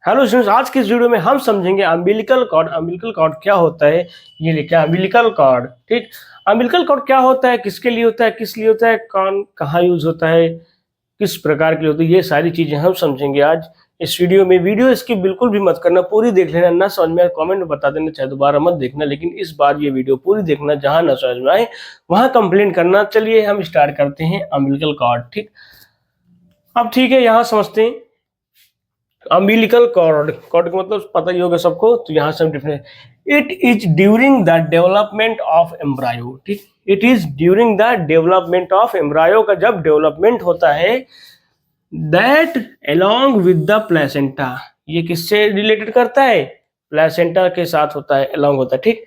Hello students, आज की इस वीडियो में हम समझेंगे अम्बिलिकल कॉर्ड। अम्बिलिकल कॉर्ड क्या होता है, ये लिखा है अम्बिलिकल कॉर्ड। ठीक, अम्बिलिकल कॉर्ड क्या होता है, किसके लिए होता है, किस लिए होता है, कौन कहाँ यूज होता है, किस प्रकार के लिए होती है, ये सारी चीजें हम समझेंगे आज इस वीडियो में। वीडियो इसकी बिल्कुल भी मत करना, पूरी देख लेना। ना समझ में आए कॉमेंट में बता देना, चाहे दोबारा मत देखना, लेकिन इस बार ये वीडियो पूरी देखना। जहां ना समझ में आए वहां कंप्लेन करना। चलिए हम स्टार्ट करते हैं अम्बिलिकल कॉर्ड। ठीक, अब ठीक है, यहाँ समझते हैं अम्बिलिकल कॉर्ड। कॉर्ड का मतलब पता ही होगा सबको, तो यहाँ से हम difference, it is during the development of embryo. ठीक, it is during the development of embryo का जब डेवलपमेंट होता है, that along with the placenta, ये किससे रिलेटेड करता है, प्लेसेंटा के साथ होता है, अलोंग होता है। ठीक,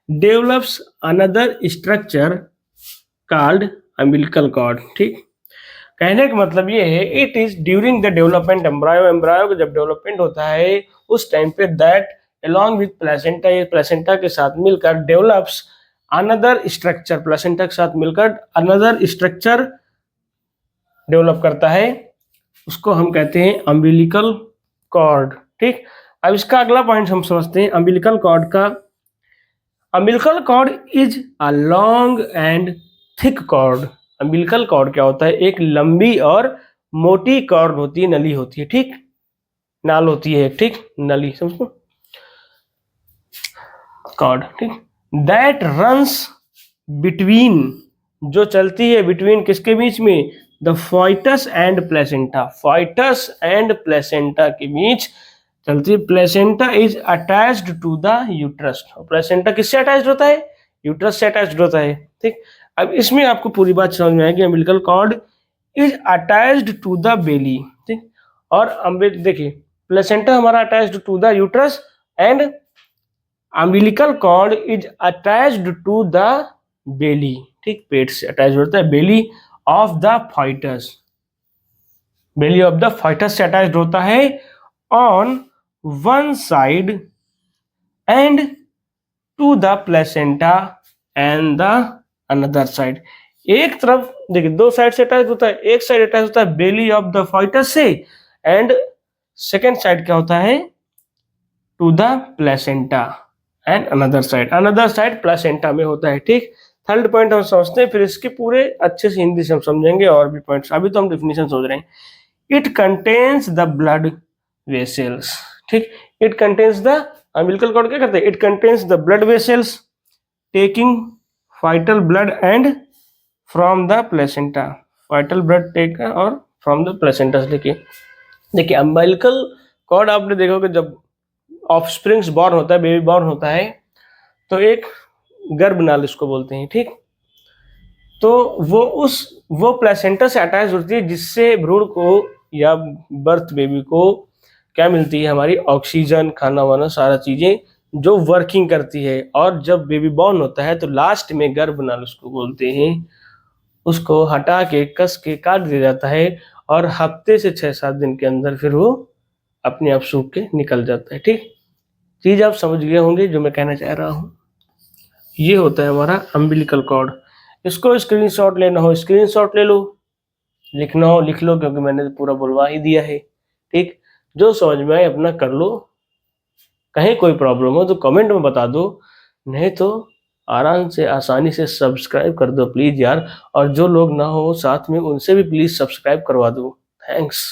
develops another structure called umbilical cord. ठीक, कहने का मतलब ये है, it is during the development embryo, embryo का जब डेवलपमेंट होता है उस टाइम पे, दैट अलोंग विद प्लेसेंटा, ये प्लेसेंटा के साथ मिलकर डेवलप्स अनदर स्ट्रक्चर, प्लेसेंटा के साथ मिलकर अनदर स्ट्रक्चर डेवलप करता है, उसको हम कहते हैं अम्बिलिकल कॉर्ड। ठीक, अब इसका अगला पॉइंट हम समझते हैं अम्बिलिकल कॉर्ड का। Umbilical cord is a long and thick cord. Umbilical cord क्या होता है, एक लंबी और मोटी कॉर्ड होती है, नली होती है। ठीक, नाल होती है, ठीक, नली समझो कॉर्ड। ठीक, दैट रन्स बिटवीन, जो चलती है बिटवीन किसके बीच में, the foetus and placenta, foetus and placenta के बीच चलती है। Placenta is attached to the uterus, placenta किससे अटैच्ड होता है, यूट्रस से अटैच्ड होता है। ठीक, अब इसमें आपको पूरी बात समझ में आएगी। Umbilical cord is attached to the belly. ठीक, और देखिए प्लेसेंटा हमारा attached to the uterus and umbilical cord is attached to the belly. ठीक, पेट से अटैच होता है, belly of the foetus, belly of the foetus से अटैच्ड होता है on one side and to the placenta and the another side. एक तरफ देखिए, दो साइड से अटैच होता है, एक साइड अटैच होता है बेली ऑफ द फाइटस से, एंड सेकेंड साइड क्या होता है, to the placenta and another side placenta में होता है। ठीक, थर्ड पॉइंट हम समझते हैं, फिर इसके पूरे अच्छे से हिंदी से हम समझेंगे और भी पॉइंट्स। अभी तो हम डिफिनेशन सोच रहे हैं। It contains the blood vessels. ठीक, it contains the, umbilical cord क्या करते हैं, it contains the blood vessels taking foetal blood and from the placenta, foetal blood take और फ्रॉम द प्लेसेंटा से लेके। देखिए अम्बिलिकल कॉर्ड आपने देखा कि जब ऑफस्प्रिंग्स बॉर्न होता है, बेबी बॉर्न होता है, तो एक गर्भनाल इसको बोलते हैं। ठीक, तो वो प्लेसेंटा से अटैच होती है, जिससे भ्रूण को या बर्थ बेबी को क्या मिलती है, हमारी ऑक्सीजन, खाना वाना, सारा चीजें जो वर्किंग करती है। और जब बेबी बॉर्न होता है तो लास्ट में गर्भनाल उसको बोलते हैं, उसको हटा के कस के काट दिया जाता है, और हफ्ते से 6-7 दिन के अंदर फिर वो अपने आप सूख के निकल जाता है। ठीक, चीज आप समझ गए होंगे जो मैं कहना चाह रहा हूँ। ये होता है हमारा अम्बिलिकल कॉर्ड। इसको स्क्रीनशॉट लेना हो स्क्रीनशॉट ले लो, लिखना हो लिख लो, क्योंकि मैंने तो पूरा बुलवा ही दिया है। ठीक, जो समझ में आए अपना कर लो, कहीं कोई प्रॉब्लम हो तो कमेंट में बता दो, नहीं तो आराम से आसानी से सब्सक्राइब कर दो प्लीज यार। और जो लोग ना हो साथ में, उनसे भी प्लीज सब्सक्राइब करवा दो। थैंक्स।